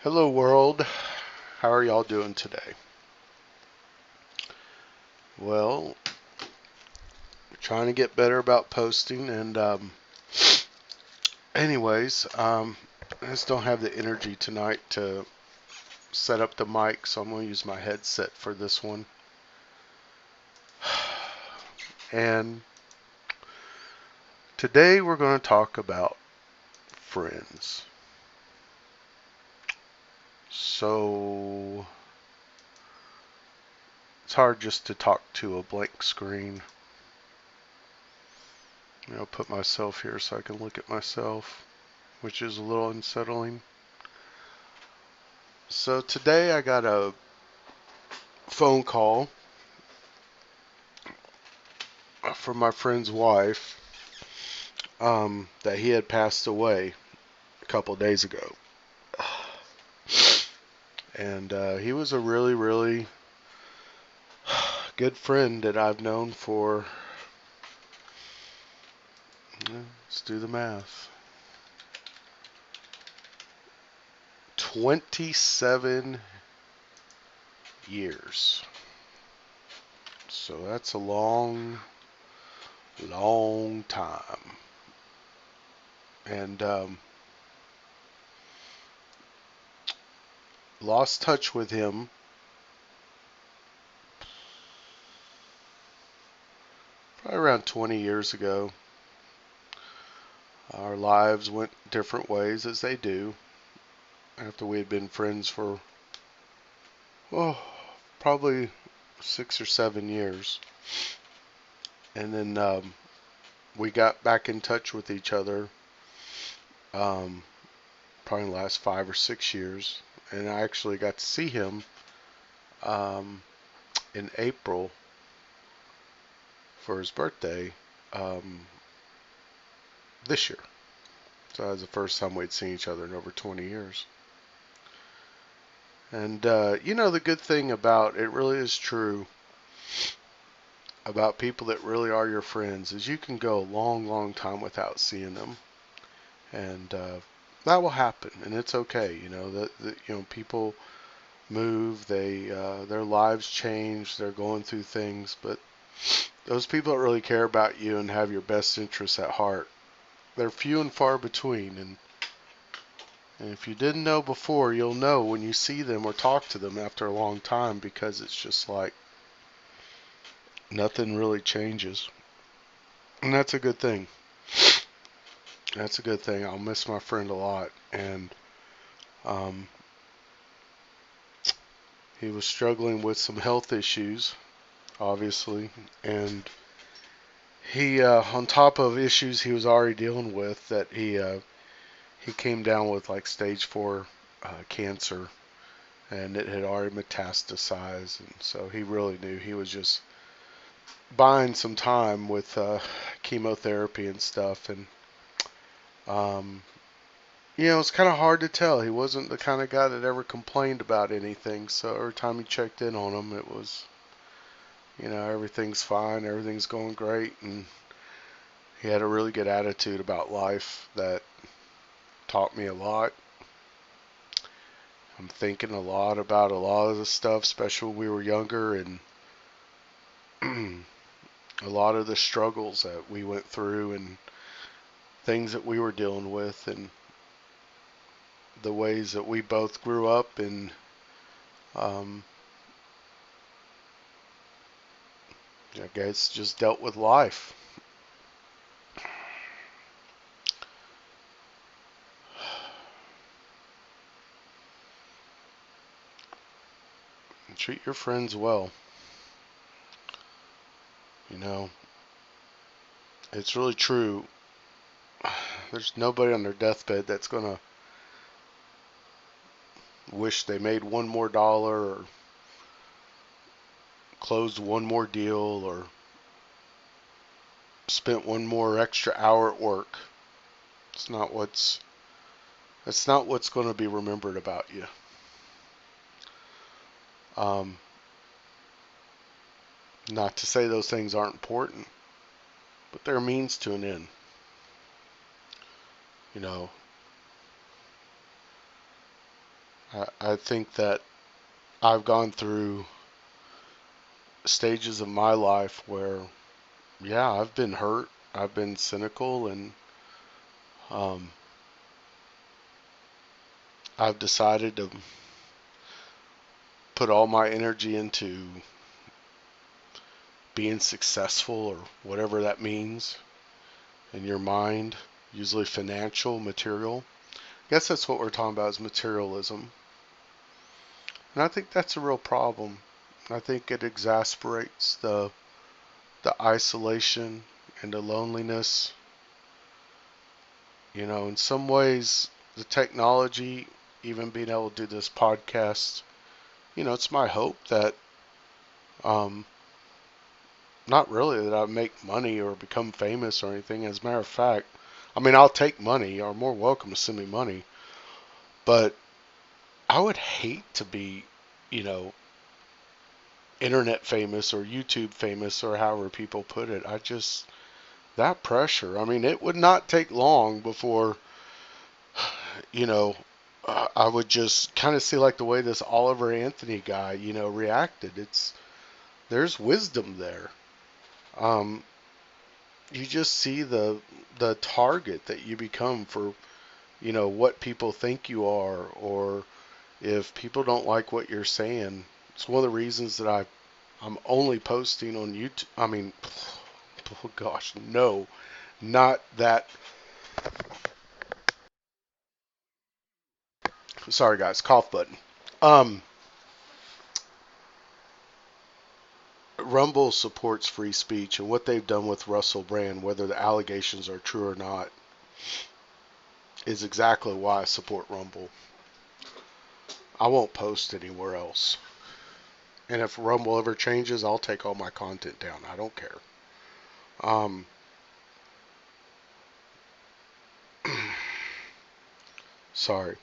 Hello, world. How are y'all doing today? Well, trying to get better about posting, and I just don't have the energy tonight to set up the mic, so I'm going to use my headset for this one. And today we're going to talk about friends. So it's hard just to talk to a blank screen. I'll put myself here so I can look at myself, which is a little unsettling. So today I got a phone call from my friend's wife that he had passed away a couple days ago. And he was a really, really good friend that I've known for, let's do the math, 27 years. So that's a long, long time. And lost touch with him probably around 20 years ago. Our lives went different ways as they do after we had been friends for, oh, probably 6 or 7 years. And then we got back in touch with each other um, probably in the last 5 or 6 years. And I actually got to see him um, in April for his birthday um, this year. So that was the first time we'd seen each other in over 20 years. And the good thing about it really is true about people that really are your friends is you can go a long, long time without seeing them, and that will happen, and it's okay. That people move, their lives change, they're going through things, but those people that really care about you and have your best interests at heart, they're few and far between, and if you didn't know before, you'll know when you see them or talk to them after a long time, because it's just like nothing really changes. And that's a good thing. That's a good thing. I'll miss my friend a lot. And um, he was struggling with some health issues, obviously. And he, on top of issues he was already dealing with, that he came down with like stage 4 cancer, and it had already metastasized. And so he really knew he was just buying some time with chemotherapy and stuff. And um, it's kind of hard to tell. He wasn't the kind of guy that ever complained about anything. So every time you checked in on him, it was, everything's fine, everything's going great. And he had a really good attitude about life that taught me a lot. I'm thinking a lot about a lot of the stuff, especially when we were younger, and a lot of the struggles that we went through and things that we were dealing with, and the ways that we both grew up and um, I guess just dealt with life. And treat your friends well. You know, it's really true. There's nobody on their deathbed that's going to wish they made one more dollar or closed one more deal or spent one more extra hour at work. It's not what's that's not what's going to be remembered about you. Um, Not to say those things aren't important, but they're a means to an end. You know, I think that I've gone through stages of my life where, yeah, I've been hurt, I've been cynical, and um, I've decided to put all my energy into being successful or whatever that means in your mind, usually financial, material. I guess that's what we're talking about is materialism. And I think that's a real problem. I think it exasperates the isolation and the loneliness. You know, in some ways, the technology, even being able to do this podcast, you know, it's my hope that, um, not really that I make money or become famous or anything. As a matter of fact, I mean, I'll take money. You're more welcome to send me money. But I would hate to be, you know, internet famous or YouTube famous or however people put it. I just, that pressure. I mean, it would not take long before, you know, I would just kind of see like the way this Oliver Anthony guy, you know, reacted. There's wisdom there. Um, you just see the target that you become for, you know, what people think you are, or if people don't like what you're saying. It's one of the reasons that I'm only posting on YouTube. I mean, oh gosh, no, not that. Sorry, guys, cough button. Um, Rumble supports free speech, and what they've done with Russell Brand, whether the allegations are true or not, is exactly why I support Rumble. I won't post anywhere else. And if Rumble ever changes, I'll take all my content down. I don't care. Um, sorry,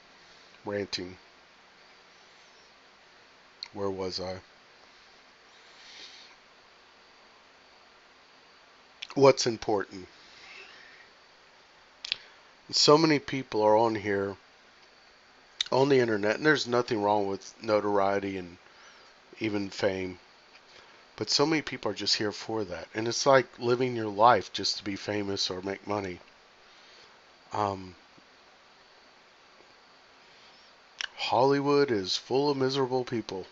ranting. Where was I? What's important? So many people are on here on the internet, and there's nothing wrong with notoriety and even fame. But so many people are just here for that. And it's like living your life just to be famous or make money. Um, Hollywood is full of miserable people.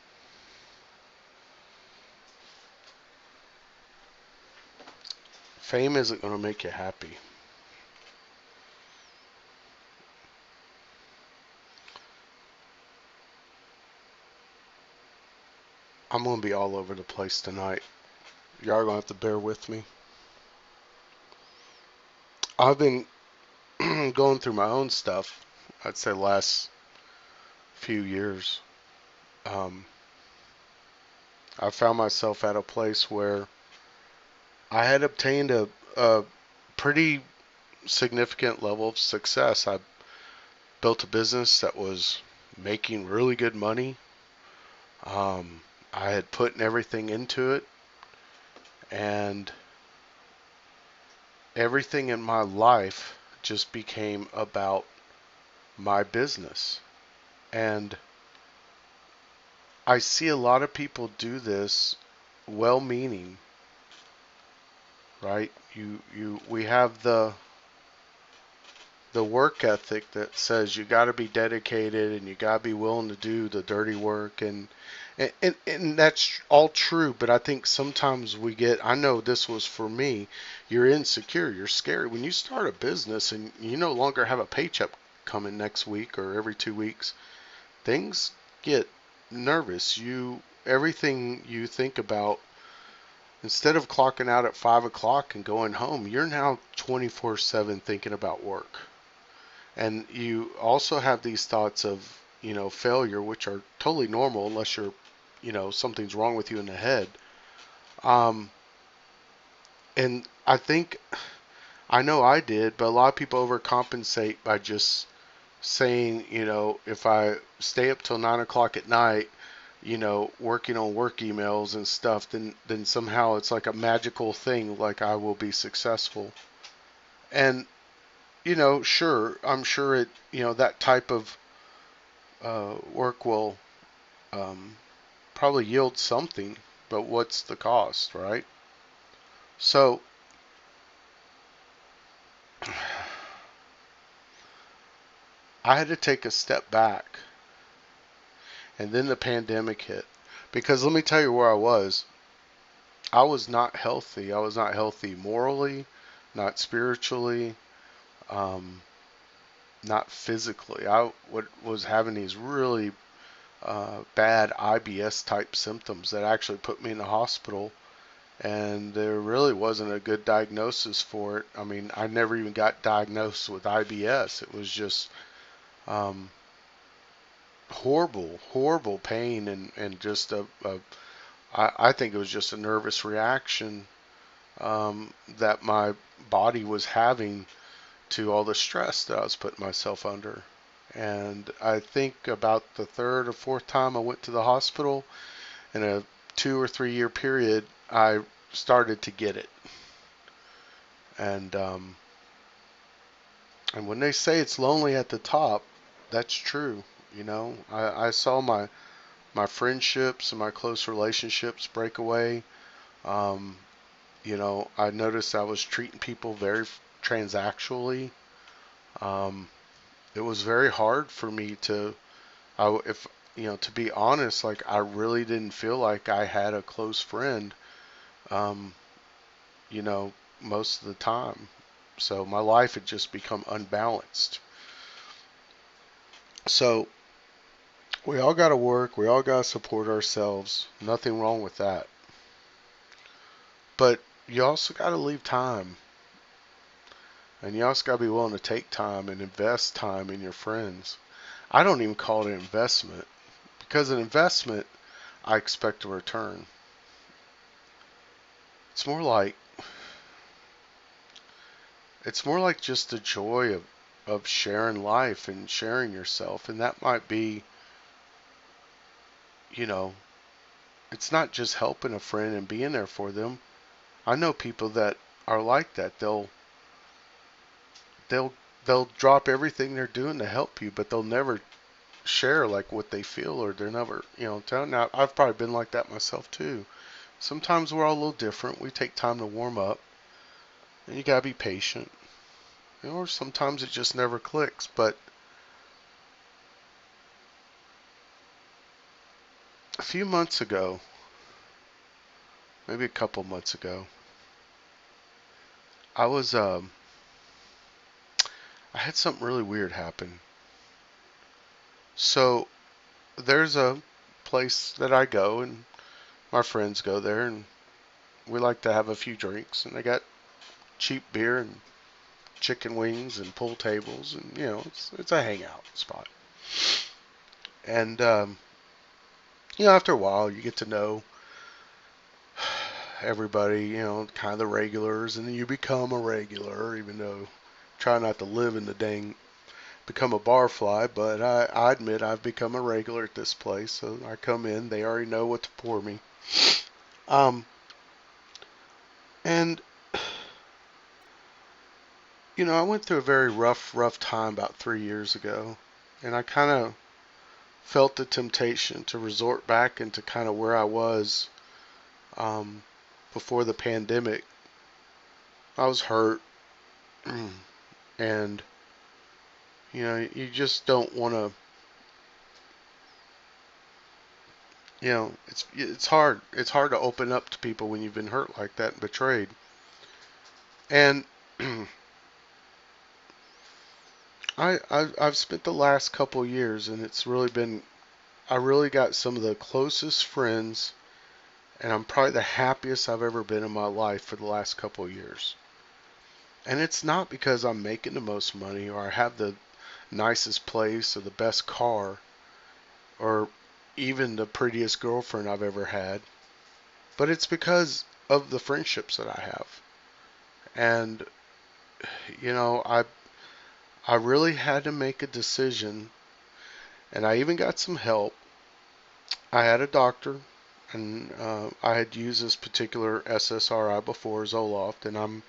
Fame isn't going to make you happy. I'm going to be all over the place tonight. Y'all are going to have to bear with me. I've been going through my own stuff, I'd say, last few years. Um, I found myself at a place where I had obtained a pretty significant level of success. I built a business that was making really good money. Um, I had put everything into it, and everything in my life just became about my business. And I see a lot of people do this well-meaning, right? We have the work ethic that says you got to be dedicated and you got to be willing to do the dirty work, and that's all true, but I think sometimes we get, I know this was for me, you're insecure, you're scared when you start a business and you no longer have a paycheck coming next week or every 2 weeks. Things get nervous. Everything you think about, instead of clocking out at 5 o'clock and going home, you're now 24/7 thinking about work. And you also have these thoughts of, you know, failure, which are totally normal unless you're, you know, something's wrong with you in the head. Um, and I think, I know I did, but a lot of people overcompensate by just saying, you know, if I stay up till 9 o'clock at night, you know, working on work emails and stuff, then somehow it's like a magical thing, like I will be successful. And, you know, sure, I'm sure it, you know, that type of work will probably yield something, but what's the cost, right? So I had to take a step back, and then the pandemic hit. Because let me tell you where I was. I was not healthy. I was not healthy morally, not spiritually, um, not physically. Was having these really bad IBS type symptoms that actually put me in the hospital, and there really wasn't a good diagnosis for it. I mean, I never even got diagnosed with IBS. It was just um, horrible, horrible pain, and just I think it was just a nervous reaction that my body was having to all the stress that I was putting myself under. And I think about the third or fourth time I went to the hospital in a 2 or 3 year period, I started to get it. And and when they say it's lonely at the top, that's true. You know, I saw my friendships and my close relationships break away. Um, you know, I noticed I was treating people very transactionally. Um, it was very hard for me to, if you know, to be honest, like I really didn't feel like I had a close friend. Um, you know, most of the time. So my life had just become unbalanced. So we all got to work. We all got to support ourselves. Nothing wrong with that. But you also got to leave time. And you also got to be willing to take time and invest time in your friends. I don't even call it an investment because an investment, I expect a return. It's more like it's more like just the joy of sharing life and sharing yourself. And that might be, you know, it's not just helping a friend and being there for them. I know people that are like that. They'll they'll drop everything they're doing to help you, but they'll never share like what they feel, or they're never, you know, telling. Now I've probably been like that myself too. Sometimes we're all a little different. We take time to warm up, and you gotta be patient. You know, or sometimes it just never clicks. But a few months ago, maybe a couple months ago, I was I had something really weird happen. So there's a place that I go, and my friends go there, and we like to have a few drinks. And they got cheap beer and chicken wings and pool tables, and you know, it's a hangout spot. And you know, after a while, you get to know everybody, you know, kind of the regulars, and then you become a regular, even though try not to live in the dang become a barfly, but I admit I've become a regular at this place. So I come in, they already know what to pour me. Um, and you know, I went through a very rough time about 3 years ago, and I kind of felt the temptation to resort back into kind of where I was um, before the pandemic. I was hurt, and you know, you just don't want to. You know, it's hard. It's hard to open up to people when you've been hurt like that and betrayed. And I've spent the last couple years, and it's really been. I really got some of the closest friends, and I'm probably the happiest I've ever been in my life for the last couple of years. And it's not because I'm making the most money, or I have the nicest place, or the best car, or even the prettiest girlfriend I've ever had, but it's because of the friendships that I have. And you know, I really had to make a decision, and I even got some help. I had a doctor, and I had used this particular SSRI before, Zoloft, and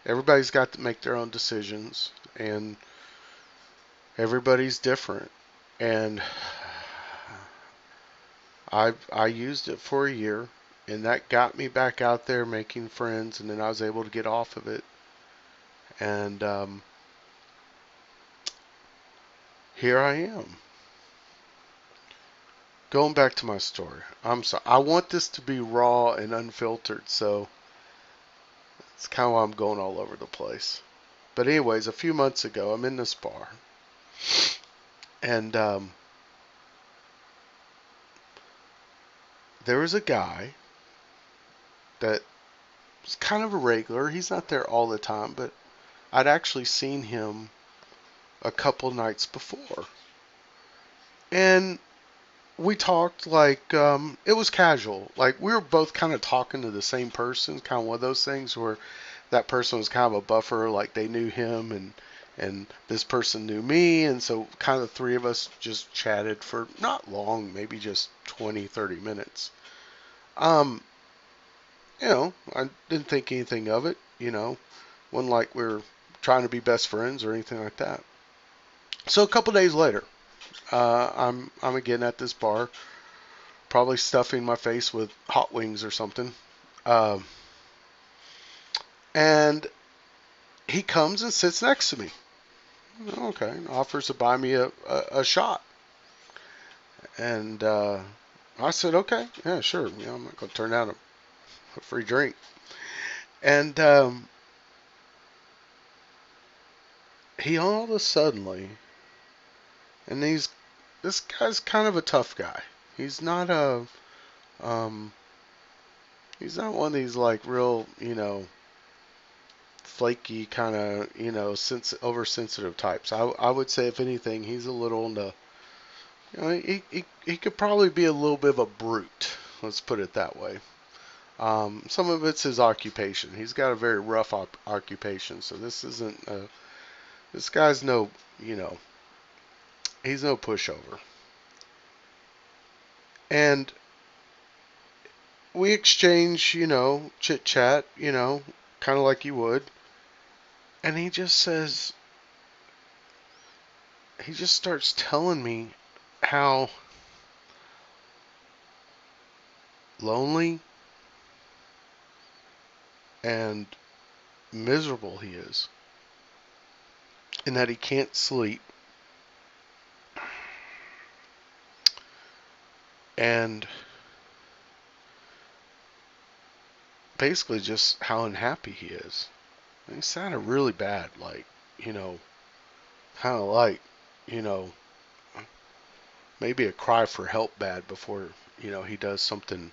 everybody's got to make their own decisions, and everybody's different. And I used it for a year, and that got me back out there making friends, and then I was able to get off of it. And here I am. Going back to my story. I'm sorry. I want this to be raw and unfiltered, so it's kind of why I'm going all over the place. But anyways, a few months ago, I'm in this bar, and there was a guy that was kind of a regular. He's not there all the time, but I'd actually seen him a couple nights before. And we talked like it was casual. Like we were both kind of talking to the same person. Kind of one of those things where that person was kind of a buffer. Like they knew him and this person knew me, and so kind of the three of us just chatted for not long, maybe just 20, 30 minutes. Um, I didn't think anything of it. Wasn't like we were trying to be best friends or anything like that. So a couple days later, I'm again at this bar, probably stuffing my face with hot wings or something. Um, and he comes and sits next to me. Okay, and offers to buy me a shot. And I said, okay, yeah, sure. I'm not going to turn down a free drink. And he all of a suddenly, and this guy's kind of a tough guy. He's not a, um, he's not one of these like real, flaky kind of, oversensitive types. I would say if anything, he's a little on the, he could probably be a little bit of a brute. Let's put it that way. Some of it's his occupation. He's got a very rough occupation, so this isn't. This guy's no, you know, he's no pushover. And we exchange, chit chat, kind of like you would. And he just starts telling me how lonely and miserable he is, and that he can't sleep, and basically just how unhappy he is. And he sounded really bad, like, you know, kind of like, you know, maybe a cry for help bad before, he does something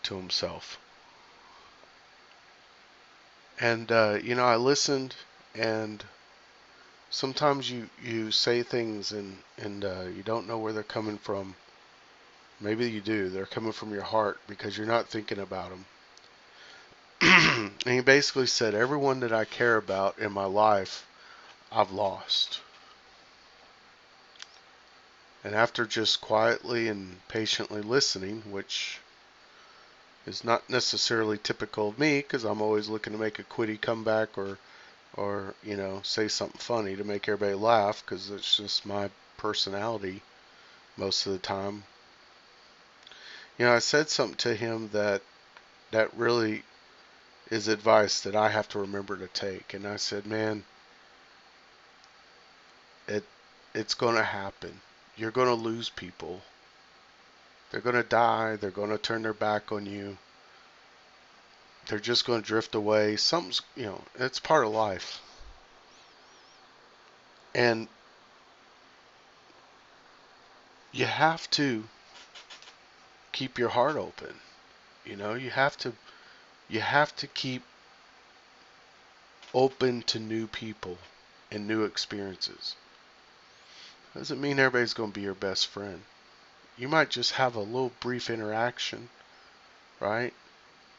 to himself. And, I listened, and sometimes you say things and you don't know where they're coming from. Maybe you do. They're coming from your heart because you're not thinking about them. And he basically said, everyone that I care about in my life, I've lost. And after just quietly and patiently listening, which is not necessarily typical of me because I'm always looking to make a quitty comeback or say something funny to make everybody laugh because it's just my personality most of the time. I said something to him that really is advice that I have to remember to take. And I said, man, it it's going to happen. You're going to lose people. They're going to die. They're going to turn their back on you. They're just going to drift away. It's part of life. And you have to keep your heart open. You have to keep open to new people and new experiences. Doesn't mean everybody's going to be your best friend. You might just have a little brief interaction, right?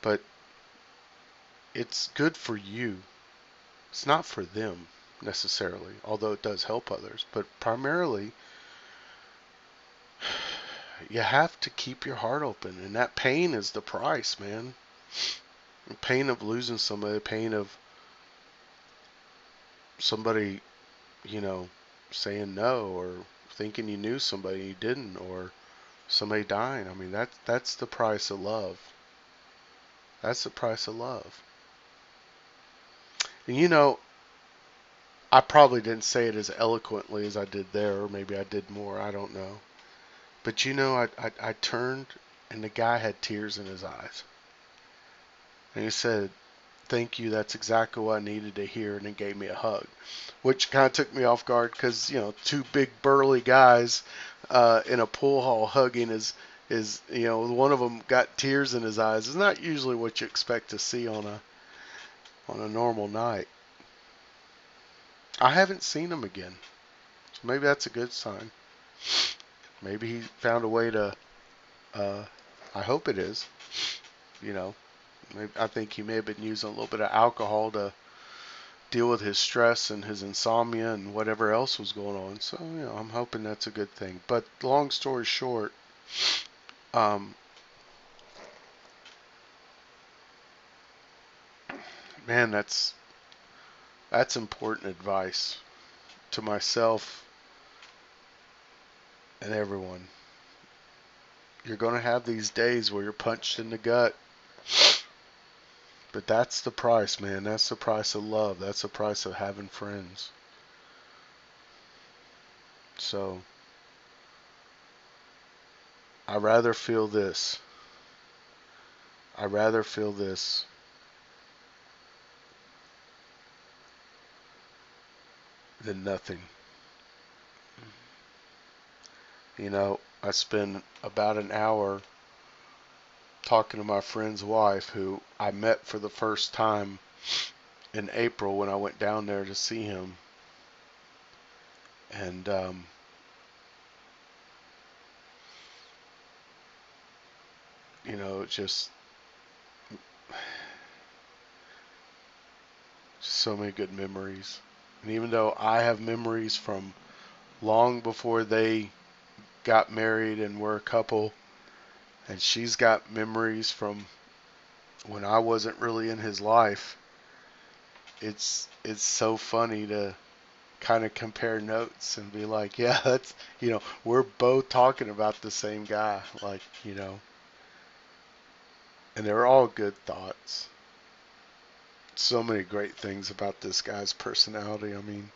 But it's good for you. It's not for them necessarily, although it does help others. But primarily, you have to keep your heart open. And that pain is the price, man. The pain of losing somebody, the pain of somebody, saying no, or thinking you knew somebody you didn't, or somebody dying. I mean, that's the price of love. That's the price of love. And I probably didn't say it as eloquently as I did there, or maybe I did more. I don't know. But I turned, and the guy had tears in his eyes. And he said, "Thank you. That's exactly what I needed to hear." And he gave me a hug, which kind of took me off guard because, two big burly guys in a pool hall hugging is one of them got tears in his eyes. It's not usually what you expect to see on a normal night. I haven't seen him again. So maybe that's a good sign. Maybe he found a way to. I hope it is. You know, I think he may have been using a little bit of alcohol to deal with his stress and his insomnia and whatever else was going on. So, I'm hoping that's a good thing. But long story short, um, man, that's important advice to myself and everyone. You're going to have these days where you're punched in the gut, but that's the price, man. That's the price of love. That's the price of having friends. So, I rather feel this. I rather feel this than nothing. I spend about an hour talking to my friend's wife, who I met for the first time in April when I went down there to see him. And, just so many good memories. And even though I have memories from long before they got married and were a couple, and she's got memories from when I wasn't really in his life, it's so funny to kind of compare notes and be like, yeah, that's, we're both talking about the same guy, like, and they're all good thoughts. So many great things about this guy's personality. I mean,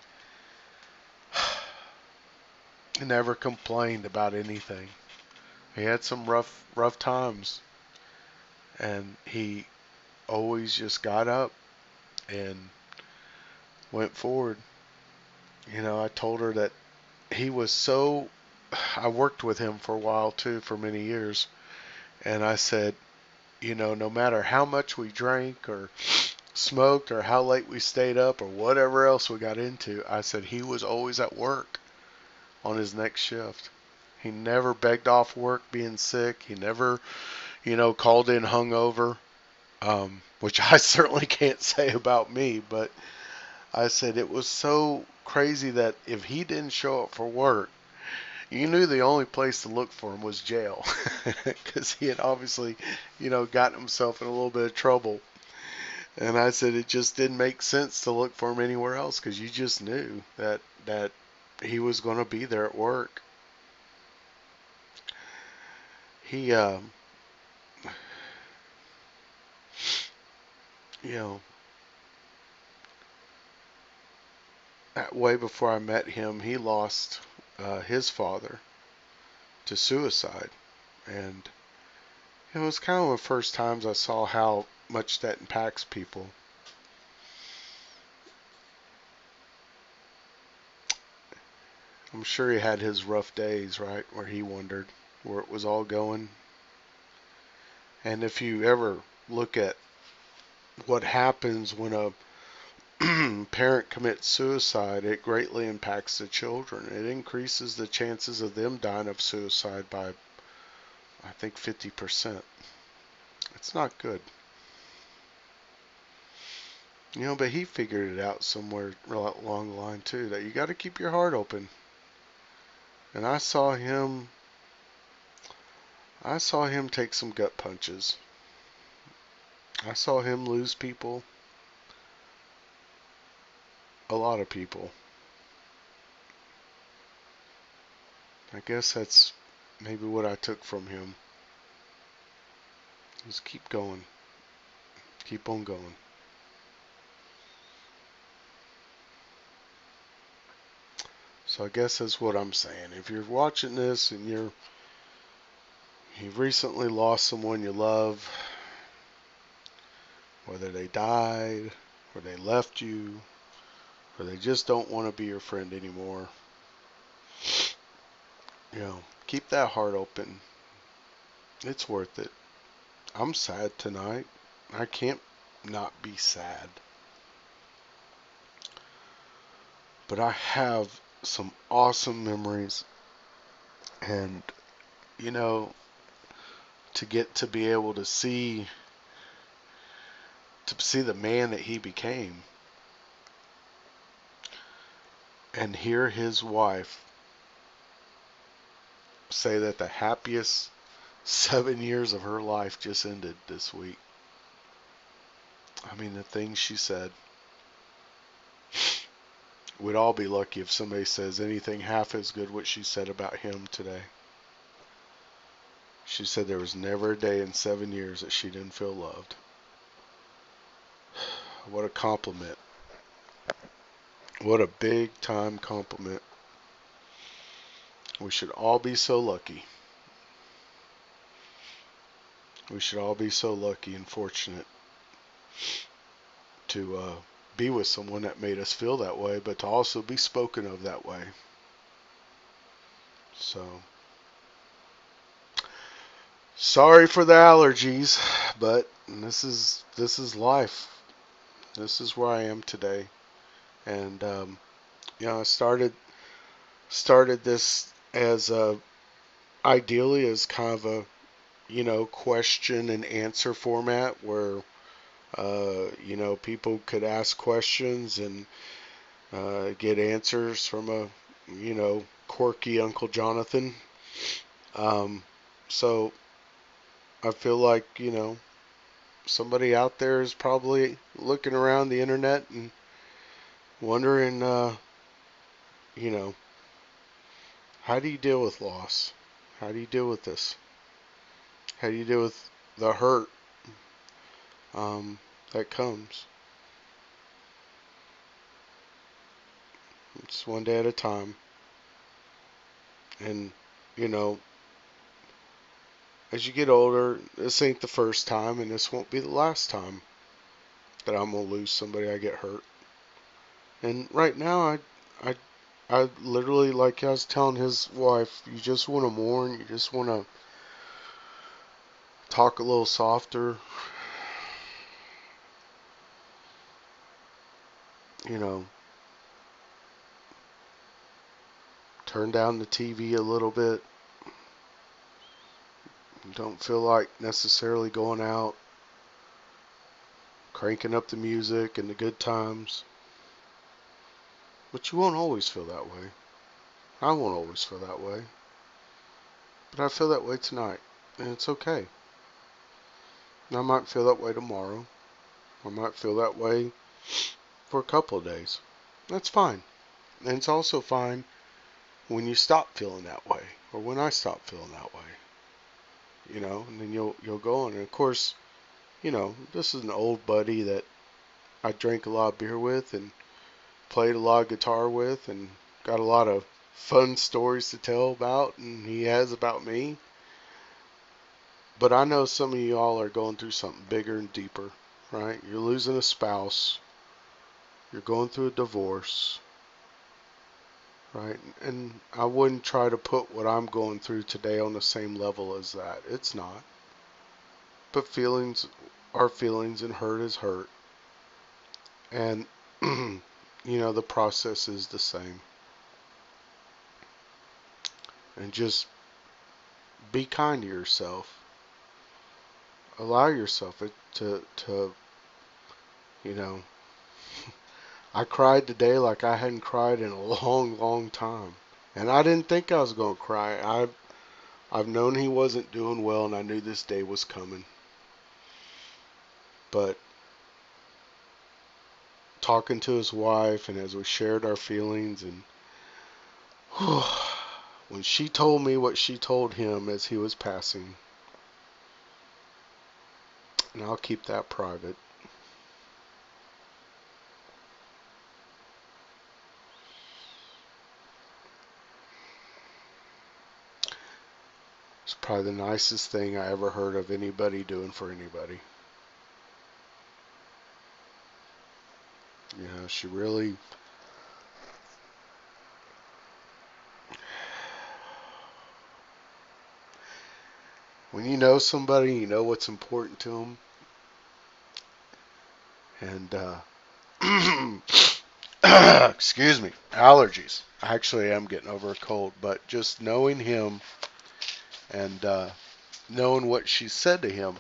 he never complained about anything. He had some rough times, and he always just got up and went forward. I told her that he was so. I worked with him for a while too, for many years, and I said, no matter how much we drank or smoked or how late we stayed up or whatever else we got into, I said he was always at work on his next shift. He never begged off work being sick. He never, called in hungover, which I certainly can't say about me. But I said it was so crazy that if he didn't show up for work, you knew the only place to look for him was jail, because he had obviously, gotten himself in a little bit of trouble. And I said it just didn't make sense to look for him anywhere else, because you just knew that he was going to be there at work. He, you know, way before I met him, he lost his father to suicide, and it was kind of the first times I saw how much that impacts people. I'm sure he had his rough days, right, where he wondered where it was all going. And if you ever look at what happens when a parent commits suicide, it greatly impacts the children. It increases the chances of them dying of suicide by, I think, 50%. It's not good. But he figured it out somewhere along the line too, that you got to keep your heart open. And I saw him take some gut punches. I saw him lose people, a lot of people. I guess that's maybe what I took from him. Just keep going. Keep on going. So I guess that's what I'm saying. If you're watching this and you've recently lost someone you love, whether they died, or they left you, or they just don't want to be your friend anymore, keep that heart open. It's worth it. I'm sad tonight. I can't not be sad. But I have some awesome memories, and you know, to get to be able to see the man that he became, and hear his wife say that the happiest 7 years of her life just ended this week. I mean, the things she said. We'd all be lucky if somebody says anything half as good what she said about him today. She said there was never a day in 7 years that she didn't feel loved. What a compliment. What a big time compliment. We should all be so lucky. We should all be so lucky and fortunate to be with someone that made us feel that way, but to also be spoken of that way. So, sorry for the allergies, but this is life. This is where I am today, and I started this as ideally as kind of a question and answer format where people could ask questions and get answers from a quirky Uncle Jonathan. So I feel like somebody out there is probably looking around the internet and wondering how do you deal with loss? How do you deal with this? How do you deal with the hurt that comes? It's one day at a time. And, as you get older, this ain't the first time, and this won't be the last time that I'm going to lose somebody I get hurt. And right now, I literally, like I was telling his wife, you just want to mourn, you just want to talk a little softer, turn down the TV a little bit. Don't feel like necessarily going out, cranking up the music and the good times. But you won't always feel that way. I won't always feel that way. But I feel that way tonight, and it's okay. And I might feel that way tomorrow. I might feel that way for a couple of days. That's fine. And it's also fine when you stop feeling that way, or when I stop feeling that way. And then you'll go on. And of course, this is an old buddy that I drank a lot of beer with and played a lot of guitar with and got a lot of fun stories to tell about, and he has about me. But I know some of y'all are going through something bigger and deeper, right? You're losing a spouse. You're going through a divorce, right? And I wouldn't try to put what I'm going through today on the same level as that. It's not. But feelings are feelings, and hurt is hurt. And, the process is the same. And just be kind to yourself. Allow yourself to I cried today like I hadn't cried in a long, long time. And I didn't think I was going to cry. I've known he wasn't doing well, and I knew this day was coming. But talking to his wife, and as we shared our feelings, and when she told me what she told him as he was passing, and I'll keep that private. It's probably the nicest thing I ever heard of anybody doing for anybody. You know, she really, when you know somebody, you know what's important to them. And, excuse me, allergies. I actually am getting over a cold, but just knowing him and knowing what she said to him,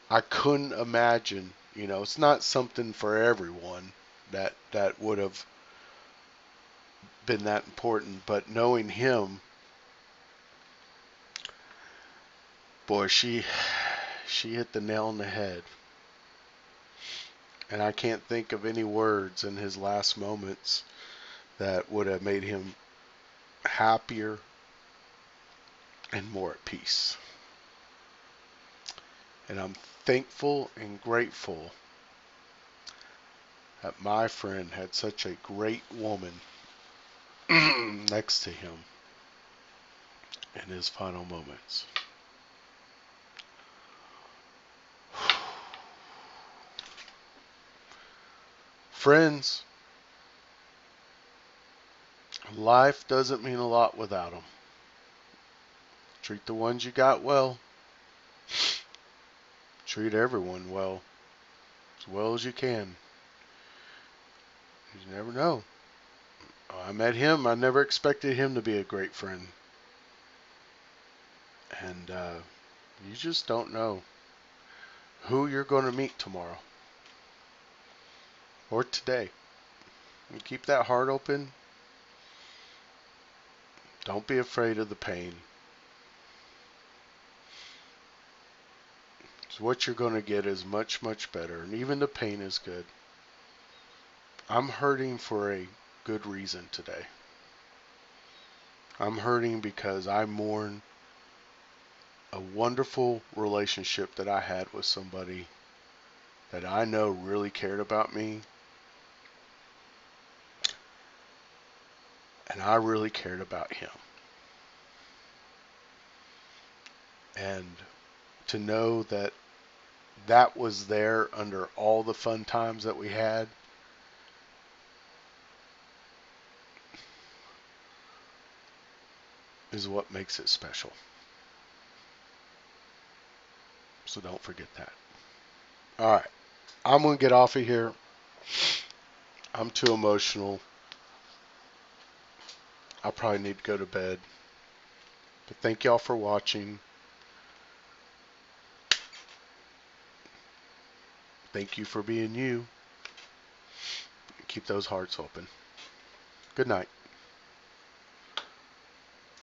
I couldn't imagine. You know, it's not something for everyone that would have been that important, but knowing him, boy, she hit the nail on the head. And I can't think of any words in his last moments that would have made him happier and more at peace. And I'm thankful and grateful that my friend had such a great woman next to him in his final moments. Friends, life doesn't mean a lot without them. Treat the ones you got well. Treat everyone well as you can. You never know. I met him. I never expected him to be a great friend. And you just don't know who you're going to meet tomorrow or today. And keep that heart open. Don't be afraid of the pain. So what you're going to get is much, much better. And even the pain is good. I'm hurting for a good reason today. I'm hurting because I mourn a wonderful relationship that I had with somebody that I know really cared about me. And I really cared about him. And to know that that was there under all the fun times that we had, is what makes it special. So don't forget that. All right. I'm going to get off of here. I'm too emotional. I probably need to go to bed. But thank y'all for watching. Thank you for being you. Keep those hearts open. Good night.